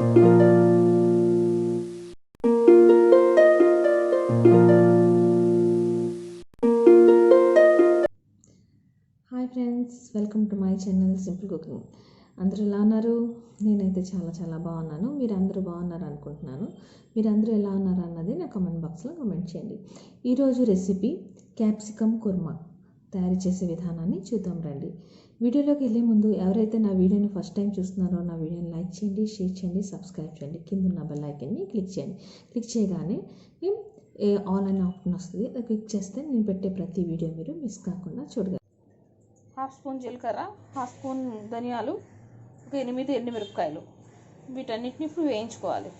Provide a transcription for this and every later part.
Hi friends, welcome to my channel simple cooking. అందరూ ఎలా ఉన్నారు? నేనైతే చాలా బాగున్నాను. మీరు అందరూ బాగున్నారు అనుకుంటున్నాను. మీరు అందరూ ఎలా ఉన్నారు అన్నది నా కామెంట్ బాక్స్లో కామెంట్ చేయండి. ఈరోజు రెసిపీ క్యాప్సికమ్ కుర్మా తయారు చేసే విధానాన్ని చూద్దాం రండి. వీడియోలోకి వెళ్ళే ముందు ఎవరైతే నా వీడియోని ఫస్ట్ టైం చూస్తున్నారో నా వీడియోని లైక్ చేయండి, షేర్ చేయండి, సబ్స్క్రైబ్ చేయండి. కింద ఉన్న బెల్ ఐకాన్ని క్లిక్ చేయండి. క్లిక్ చేయగానే ఆల్ అనే ఆప్షన్ వస్తుంది. అది క్లిక్ చేస్తే నేను పెట్టే ప్రతి వీడియో మీరు మిస్ కాకుండా చూడగలరు. హాఫ్ స్పూన్ జీలకర్ర, హాఫ్ స్పూన్ ధనియాలు, ఒక 8 ఎండుమిరపకాయలు, వీటన్నిటిని ఇప్పుడు వేయించుకోవాలి.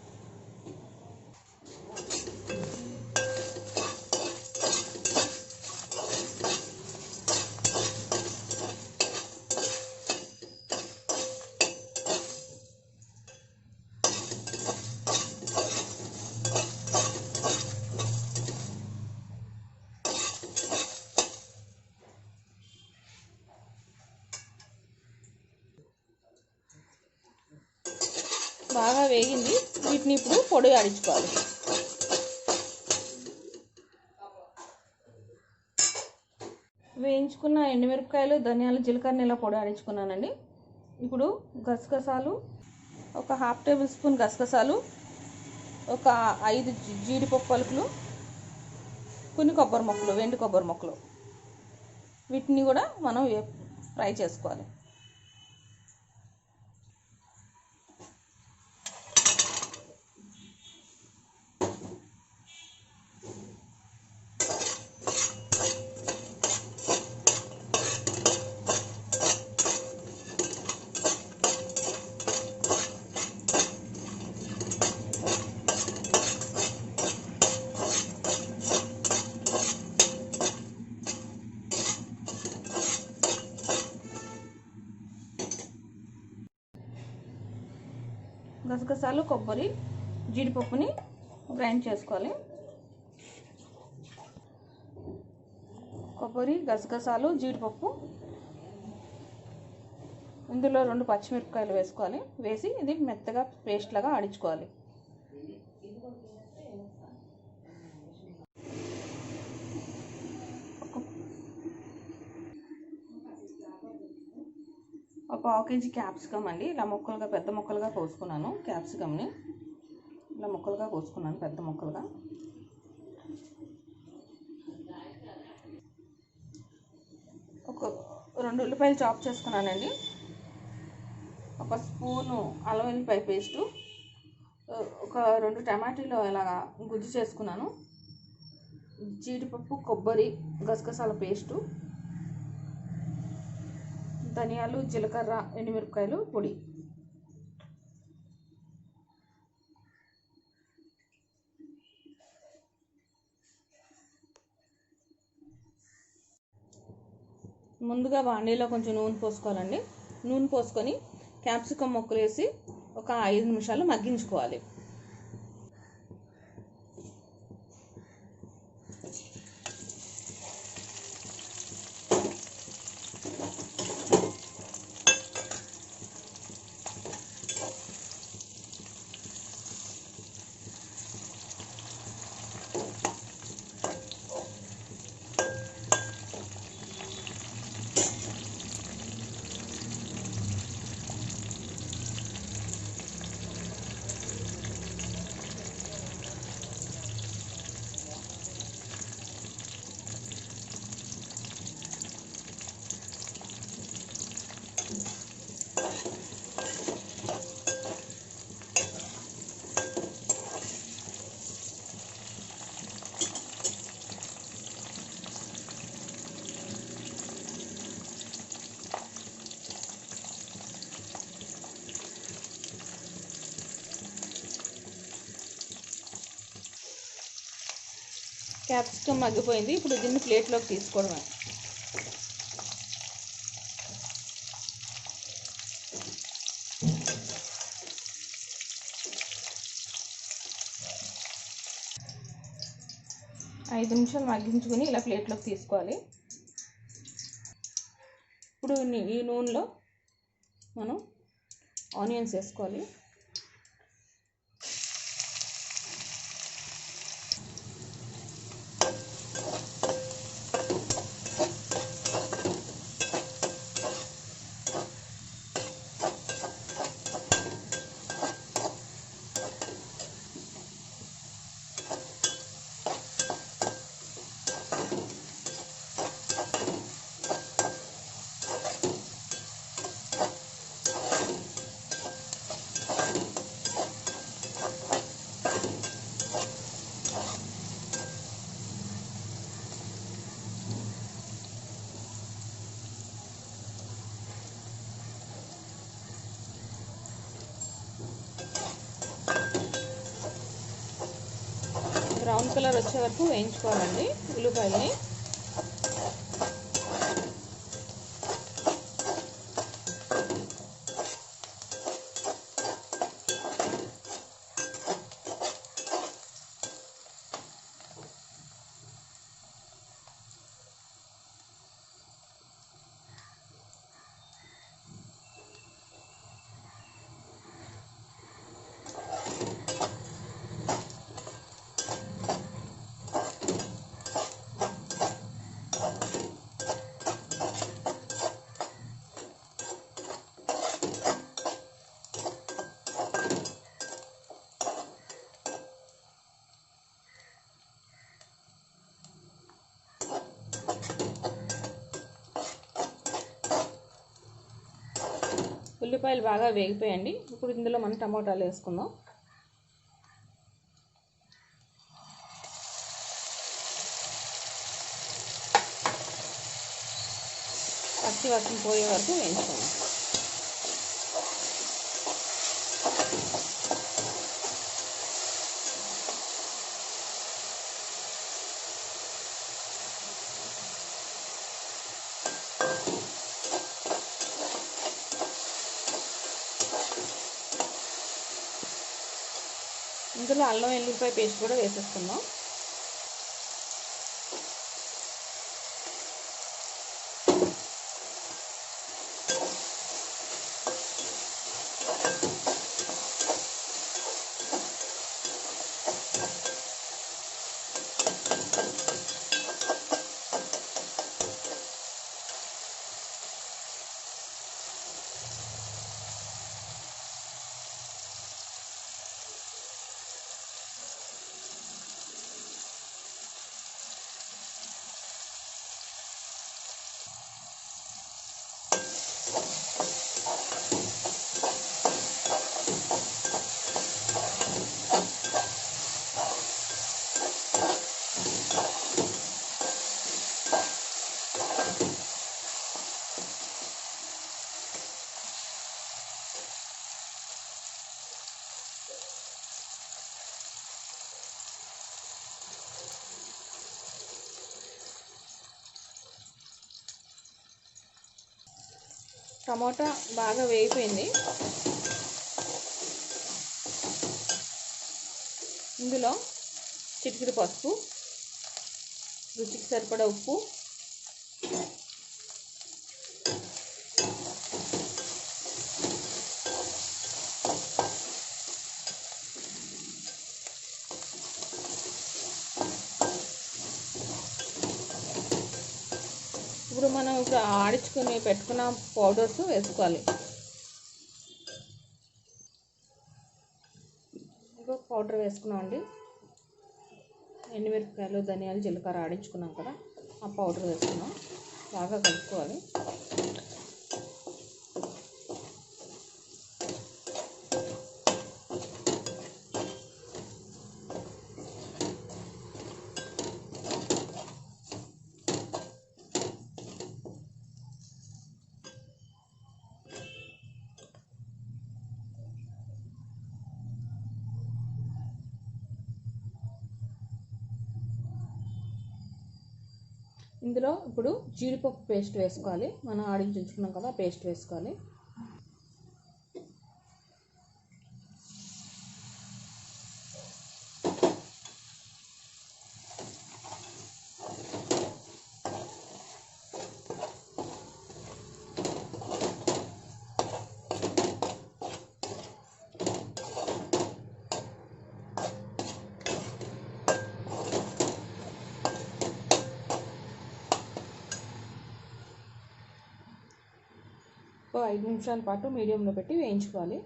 బాగా వేగింది. వీటిని ఇప్పుడు పొడి ఆడించుకోవాలి. వేయించుకున్న ఎండుమిరపకాయలు, ధనియాలు, జీలకర్రని ఇలా పొడి ఆడించుకున్నానండి. ఇప్పుడు గసగసాలు, ఒక హాఫ్ టేబుల్ స్పూన్ గసగసాలు, ఒక 5 జీడిపప్పు పలుకులు, కొన్ని కొబ్బరి ముక్కలు, వెండి కొబ్బరి ముక్కలు, వీటిని కూడా మనం ఫ్రై చేసుకోవాలి. గసగసాలు, కొబ్బరి, జీడిపప్పుని గ్రైండ్ చేసుకోవాలి. కొబ్బరి, గసగసాలు, జీడిపప్పు, ఇందులో 2 పచ్చిమిరపకాయలు వేసుకోవాలి. వేసి ఇది మెత్తగా పేస్ట్ లాగా ఆడించుకోవాలి. ఒక 1 కేజీ క్యాప్సికమ్ అండి, ఇలా ముక్కలుగా, పెద్ద ముక్కలుగా కోసుకున్నాను. క్యాప్సికమ్ని ఇలా ముక్కలుగా కోసుకున్నాను, పెద్ద ముక్కలుగా. ఒక 2 ఉల్లిపాయలు చాప్ చేసుకున్నానండి. ఒక స్పూను అల్లం వెల్లిపాయ పేస్టు, ఒక 2 టమాటీలు ఇలాగా గుజ్జు చేసుకున్నాను. జీడిపప్పు, కొబ్బరి, గసగసాల పేస్టు, ధనియాలు, జీలకర్ర, ఎండుమిరపకాయలు పొడి. ముందుగా బాండీలో కొంచెం నూనె పోసుకోవాలండి. నూనె పోసుకొని క్యాప్సికమ్ ముక్కలు వేసి ఒక 5 నిమిషాలు మగ్గించుకోవాలి. క్యాప్సికమ్ మగ్గిపోయింది. ఇప్పుడు దీన్ని ప్లేట్లోకి తీసుకోవడమే. ఐదు నిమిషాలు మగ్గించుకొని ఇలా ప్లేట్లోకి తీసుకోవాలి. ఇప్పుడు ఈ నూనెలో మనం ఆనియన్స్ వేసుకోవాలి. కలర్ వచ్చే వరకు వేయించుకోవాలండి ఉల్లిపాయల్ని. ఉల్లిపాయలు బాగా వేగిపోయండి. ఇప్పుడు ఇందులో మనం టమాటాలు వేసుకుందాం. పచ్చి వాసన పోయే వరకు వేయించుకుందాం. ఇందులో అల్లం వెల్లుల్లిపాయ పేస్ట్ కూడా వేసేసుకుందాం. టమాటా బాగా వేగిపోయింది. ఇందులో చిటికెడు పసుపు, రుచికి సరిపడా ఉప్పు, ఇప్పుడు మనం ఆడించుకుని పెట్టుకున్న పౌడర్స్ వేసుకోవాలి. ఇంకొక పౌడర్ వేసుకున్నామండి. ఎండుమిరపకాయలు, ధనియాలు, జీలకర్ర ఆడించుకున్నాం కదా, ఆ పౌడర్ వేసుకున్నాం. బాగా కలుపుకోవాలి. ఇందులో ఇప్పుడు జీడిపప్పు పేస్ట్ వేసుకోవాలి. మనం ఆడించి ఉంచుకున్నాం కదా, పేస్ట్ వేసుకోవాలి. ఒక 5 నిమిషాల పాటు మీడియంలో పెట్టి వేయించుకోవాలి.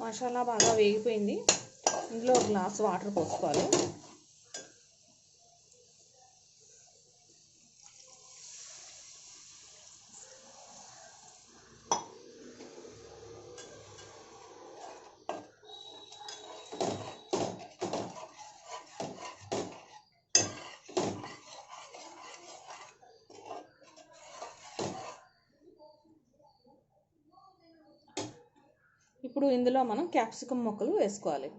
మసాలా బాగా వేగిపోయింది. ఇందులో ఒక గ్లాస్ వాటర్ పోసుకోవాలి. ఇప్పుడు ఇందులో మనం క్యాప్సికమ్ ముక్కలు వేసుకోవాలి.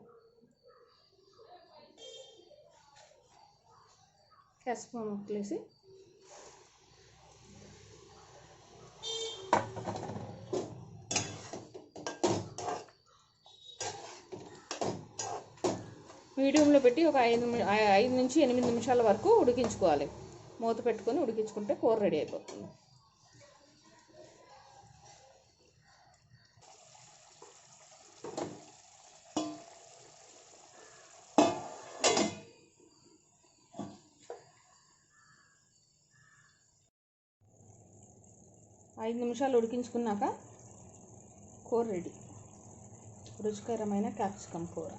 క్యాప్సికమ్ ముక్కలు వేసి మీడియంలో పెట్టి ఒక 5 నుంచి 8 నిమిషాల వరకు ఉడికించుకోవాలి. మూత పెట్టుకొని ఉడికించుకుంటే కూర రెడీ అయిపోతుంది. ఐదు నిమిషాలు ఉడికించుకున్నాక కూర రెడీ. రుచికరమైన క్యాప్సికమ్ కూర.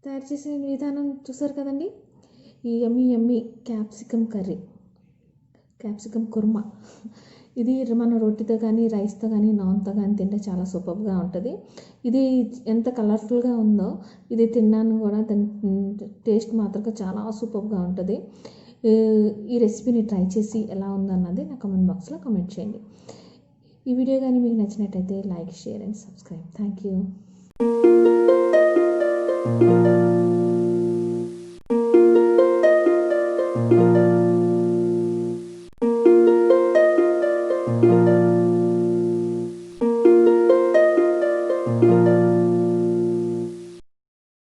తయారు చేసిన విధానం చూసారు కదండి. ఈ యమ్మీ క్యాప్సికమ్ కర్రీ, క్యాప్సికమ్ కుర్మా. ఇది మన రొట్టెతో కానీ, రైస్తో కానీ, నాన్తో కానీ తింటే చాలా సూపర్గా ఉంటుంది. ఇది ఎంత కలర్ఫుల్గా ఉందో ఇది తిన్నాను కూడా, టేస్ట్ మాత్రం చాలా సూపర్గా ఉంటుంది. ఈ రెసిపీని ట్రై చేసి ఎలా ఉందన్నది నా కామెంట్ బాక్స్లో కామెంట్ చేయండి. ఈ వీడియో కానీ మీకు నచ్చినట్టయితే like, share and subscribe. Thank you.